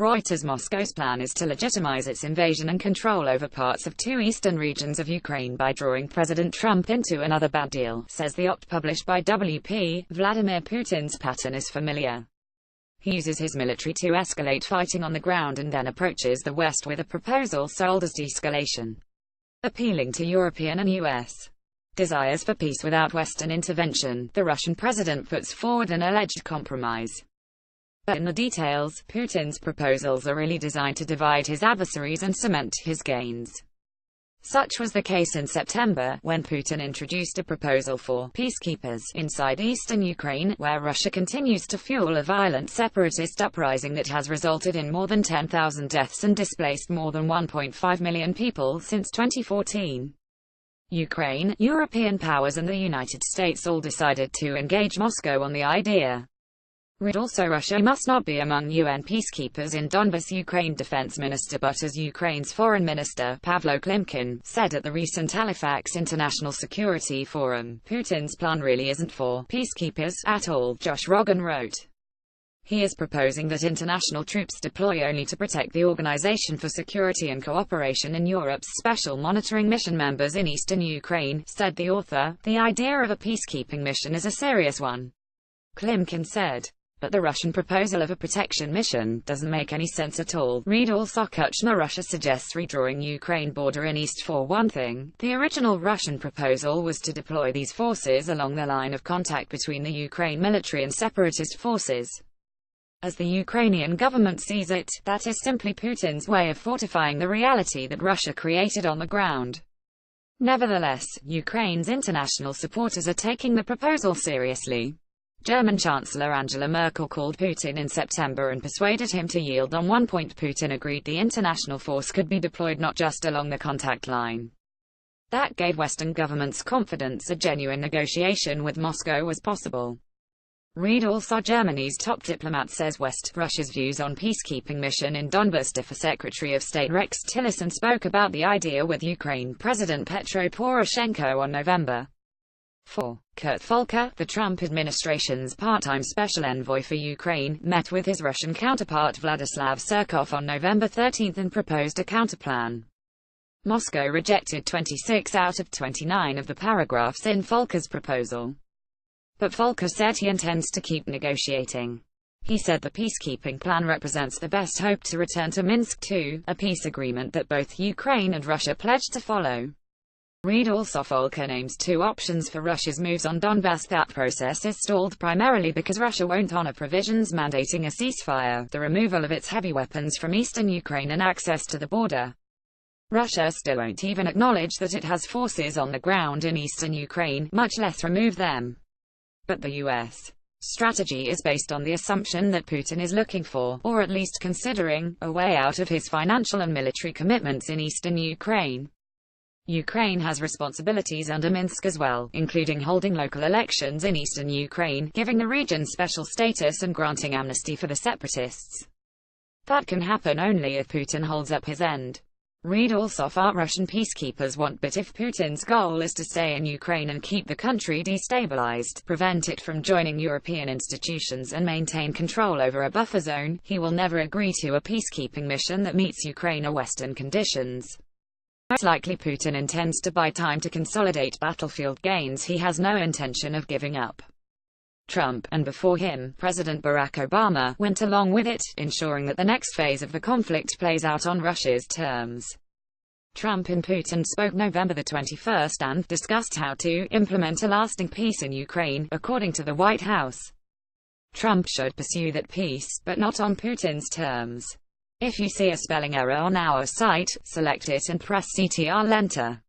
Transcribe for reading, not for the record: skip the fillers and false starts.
Reuters. Moscow's plan is to legitimize its invasion and control over parts of two eastern regions of Ukraine by drawing President Trump into another bad deal, says the op published by WP. Vladimir Putin's pattern is familiar. He uses his military to escalate fighting on the ground and then approaches the West with a proposal sold as de-escalation, appealing to European and U.S. desires for peace without Western intervention. The Russian president puts forward an alleged compromise. But in the details, Putin's proposals are really designed to divide his adversaries and cement his gains. Such was the case in September, when Putin introduced a proposal for peacekeepers inside eastern Ukraine, where Russia continues to fuel a violent separatist uprising that has resulted in more than 10,000 deaths and displaced more than 1.5 million people since 2014. Ukraine, European powers and the United States all decided to engage Moscow on the idea. Read also: Russia must not be among UN peacekeepers in Donbas. Ukraine Defense Minister, but as Ukraine's Foreign Minister, Pavlo Klimkin, said at the recent Halifax International Security Forum, Putin's plan really isn't for peacekeepers at all. Josh Roggan wrote. He is proposing that international troops deploy only to protect the Organization for Security and Cooperation in Europe's Special Monitoring Mission members in eastern Ukraine, said the author. The idea of a peacekeeping mission is a serious one, Klimkin said. But the Russian proposal of a protection mission doesn't make any sense at all. Read also: Kuchma. Russia suggests redrawing Ukraine border in east. For one thing, the original Russian proposal was to deploy these forces along the line of contact between the Ukraine military and separatist forces. As the Ukrainian government sees it, that is simply Putin's way of fortifying the reality that Russia created on the ground. Nevertheless, Ukraine's international supporters are taking the proposal seriously. German Chancellor Angela Merkel called Putin in September and persuaded him to yield on one point. Putin agreed the international force could be deployed not just along the contact line. That gave Western governments confidence a genuine negotiation with Moscow was possible. Read also: Germany's top diplomat says West Russia's views on peacekeeping mission in Donbas differ. Secretary of State Rex Tillerson spoke about the idea with Ukraine President Petro Poroshenko on November 4. Kurt Volker, the Trump administration's part-time special envoy for Ukraine, met with his Russian counterpart Vladislav Surkov on November 13 and proposed a counterplan. Moscow rejected 26 out of 29 of the paragraphs in Volker's proposal. But Volker said he intends to keep negotiating. He said the peacekeeping plan represents the best hope to return to Minsk II, a peace agreement that both Ukraine and Russia pledged to follow. Read also: Volker names two options for Russia's moves on Donbass. That process is stalled primarily because Russia won't honor provisions mandating a ceasefire, the removal of its heavy weapons from eastern Ukraine and access to the border. Russia still won't even acknowledge that it has forces on the ground in eastern Ukraine, much less remove them. But the U.S. strategy is based on the assumption that Putin is looking for, or at least considering, a way out of his financial and military commitments in eastern Ukraine. Ukraine has responsibilities under Minsk as well, including holding local elections in eastern Ukraine, giving the region special status and granting amnesty for the separatists. That can happen only if Putin holds up his end. Read also: Russian peacekeepers want, but if Putin's goal is to stay in Ukraine and keep the country destabilized, prevent it from joining European institutions and maintain control over a buffer zone, he will never agree to a peacekeeping mission that meets Ukraine or Western conditions. Most likely Putin intends to buy time to consolidate battlefield gains he has no intention of giving up. Trump, and before him, President Barack Obama, went along with it, ensuring that the next phase of the conflict plays out on Russia's terms. Trump and Putin spoke November 21 and discussed how to implement a lasting peace in Ukraine, according to the White House. Trump should pursue that peace, but not on Putin's terms. If you see a spelling error on our site, select it and press Ctrl Enter.